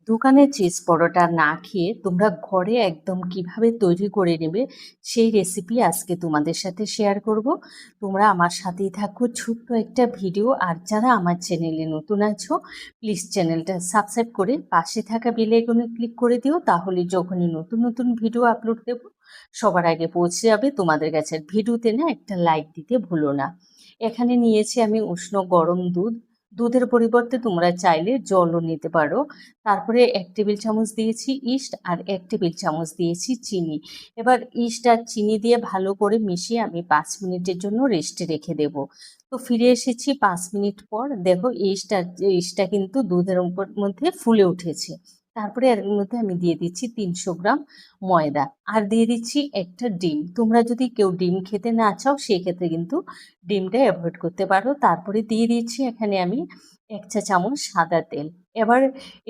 দোকানের চিজ পরোটা না খেয়ে তোমরা ঘরে একদম কিভাবে তৈরি করে নেবে সেই রেসিপি আজকে তোমাদের সাথে শেয়ার করব। তোমরা আমার সাথেই থাকো, ছোট্ট একটা ভিডিও। আর যারা আমার চ্যানেলে নতুন আছো প্লিজ চ্যানেলটা সাবস্ক্রাইব করে পাশে থাকা বেল আইকনে ক্লিক করে দিও, তাহলে যখনই নতুন নতুন ভিডিও আপলোড দেব সবার আগে পৌঁছে যাবে তোমাদের কাছে। ভিডিওতে না একটা লাইক দিতে ভুলো না। এখানে নিয়েছি আমি উষ্ণ গরম দুধ। দুধের পরিবর্তে তোমরা চাইলে জলও নিতে পারো। তারপরে 1 টেবিল চামচ দিয়েছি ইস্ট আর 1 টেবিল চামচ দিয়েছি চিনি। এবার ইস্ট আর চিনি দিয়ে ভালো করে মিশিয়ে আমি 5 মিনিটের জন্য রেস্টে রেখে দেব। তো ফিরে এসেছি 5 মিনিট পর। দেখো ইস্টটা কিন্তু দুধের মধ্যে ফুলে উঠেছে। তারপরে এর মধ্যে আমি দিয়ে দিচ্ছি 300 গ্রাম ময়দা আর দিয়ে দিচ্ছি একটা ডিম। তোমরা যদি কেউ ডিম খেতে না চাও সেক্ষেত্রে কিন্তু ডিমটা অ্যাভয়েড করতে পারো। তারপরে দিয়ে দিচ্ছি এখানে আমি 1 চা চামচ সাদা তেল। এবার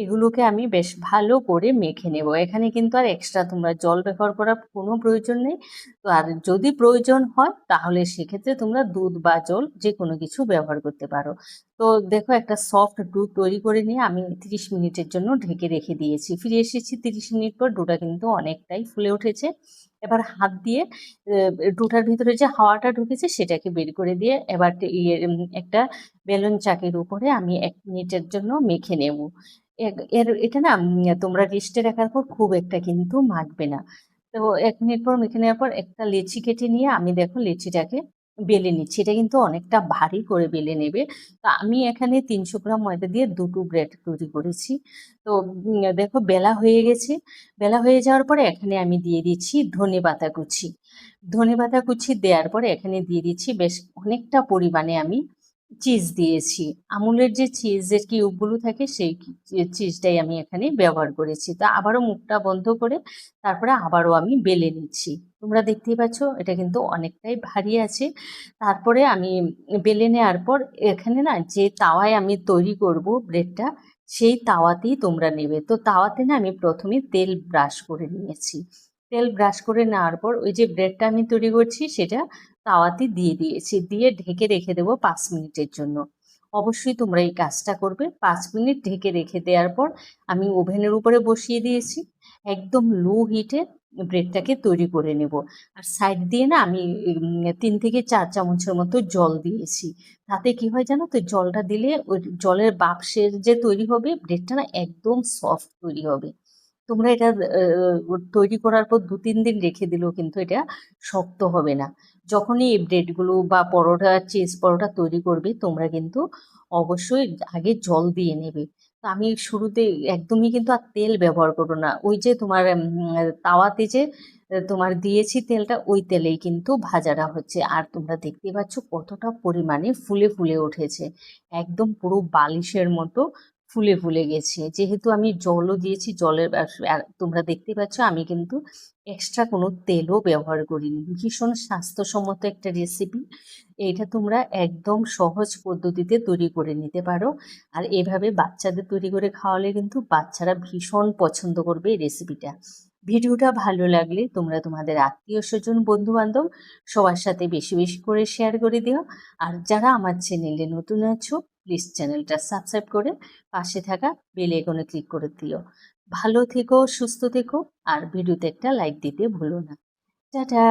এগুলোকে আমি বেশ ভালো করে মেখে নেব। এখানে কিন্তু আর এক্সট্রা তোমরা জল ব্যবহার করার কোনো প্রয়োজন নেই। তো আর যদি প্রয়োজন হয় তাহলে সেক্ষেত্রে তোমরা দুধ বা জল যে কোনো কিছু ব্যবহার করতে পারো। তো দেখো একটা সফট ডো তৈরি করে নিয়ে আমি 30 মিনিটের জন্য ঢেকে রেখে দিয়েছি। ফিরে এসেছি 30 মিনিট পর। ডোটা কিন্তু অনেকটাই ফুলে উঠেছে। এবার হাত দিয়ে ডোটার ভিতরে যে হাওয়াটা ঢুকেছে সেটাকে বের করে দিয়ে এবার একটা বেলুন চাকের উপরে আমি 1 মিনিটের জন্য মেখে নেব। এটা না তোমরা রেস্টে রাখার পর খুব একটা কিন্তু মাখবে না। তো 1 মিনিট পর মেখে নেওয়ার পর একটা লেচি কেটে নিয়ে আমি দেখো লেচিটাকে বেলে নিচ্ছি। এটা কিন্তু অনেকটা ভারী করে বেলে নেবে। তো আমি এখানে 300 গ্রাম ময়দা দিয়ে দুটো ব্রেড তৈরি করেছি। তো দেখো বেলা হয়ে গেছে। বেলা হয়ে যাওয়ার পরে এখানে আমি দিয়ে দিচ্ছি ধনেপাতা কুচি। ধনেপাতা কুচি দেওয়ার পরে এখানে দিয়ে দিচ্ছি বেশ অনেকটা পরিমাণে আমি চিজ দিয়েছি। আমুলের যে চিজের কিউবগুলো থাকে সেই চিজটাই আমি এখানে ব্যবহার করেছি। তা আবারও মুখটা বন্ধ করে তারপরে আবারও আমি বেলে নিচ্ছি। তোমরা দেখতেই পাচ্ছ এটা কিন্তু অনেকটাই ভারী আছে। তারপরে আমি বেলে নেওয়ার পর এখানে না যে তাওয়ায় আমি তৈরি করব ব্রেডটা সেই তাওয়াতেই তোমরা নেবে। তো তাওয়াতে না আমি প্রথমে তেল ব্রাশ করে নিয়েছি। তেল ব্রাশ করে নেওয়ার পর ওই যে ব্রেডটা আমি তৈরি করছি সেটা তাওয়াতে দিয়ে দিয়েছি, দিয়ে ঢেকে রেখে দেবো 5 মিনিটের জন্য। অবশ্যই তোমরা এই কাজটা করবে। 5 মিনিট ঢেকে রেখে দেওয়ার পর আমি ওভেনের উপরে বসিয়ে দিয়েছি। একদম লো হিটে ব্রেডটাকে তৈরি করে নেব। আর সাইড দিয়ে না আমি 3 থেকে 4 চামচের মতো জল দিয়েছি। তাতে কি হয় জানো তো, জলটা দিলে ওই জলের বাষ্পের যে তৈরি হবে ব্রেডটা না একদম সফট তৈরি হবে। তোমরা এটা তৈরি করার পর 2-3 দিন রেখে দিলেও কিন্তু এটা শক্ত হবে না। যখনই এই ব্রেডগুলো বা পরোটা চিজ পরোটা তৈরি করবে তোমরা কিন্তু অবশ্যই আগে জল দিয়ে নেবে। তো আমি শুরুতে একদমই কিন্তু আর তেল ব্যবহার করবো না। ওই যে তোমার তাওয়াতে যে তোমার দিয়েছি তেলটা, ওই তেলেই কিন্তু ভাজাটা হচ্ছে। আর তোমরা দেখতে পাচ্ছ কতটা পরিমাণে ফুলে ফুলে উঠেছে, একদম পুরো বালিশের মতো ফুলে ফুলে গেছে। যেহেতু আমি জলও দিয়েছি, জলের আর তোমরা দেখতে পাচ্ছ আমি কিন্তু এক্সট্রা কোনো তেলও ব্যবহার করিনি। ভীষণ স্বাস্থ্যসম্মত একটা রেসিপি। এইটা তোমরা একদম সহজ পদ্ধতিতে তৈরি করে নিতে পারো। আর এভাবে বাচ্চাদের তৈরি করে খাওয়ালে কিন্তু বাচ্চারা ভীষণ পছন্দ করবে এই রেসিপিটা। ভিডিওটা ভালো লাগলে তোমরা তোমাদের আত্মীয় স্বজন বন্ধু বান্ধব সবার সাথে বেশি বেশি করে শেয়ার করে দিও। আর যারা আমার চ্যানেলে নতুন আছো প্লিজ চ্যানেলটা সাবস্ক্রাইব করে পাশে থাকা বেল আইকনে ক্লিক করে দিও। ভালো থেকো, সুস্থ থেকো, আর ভিডিওতে একটা লাইক দিতে ভুলো না। টাটা।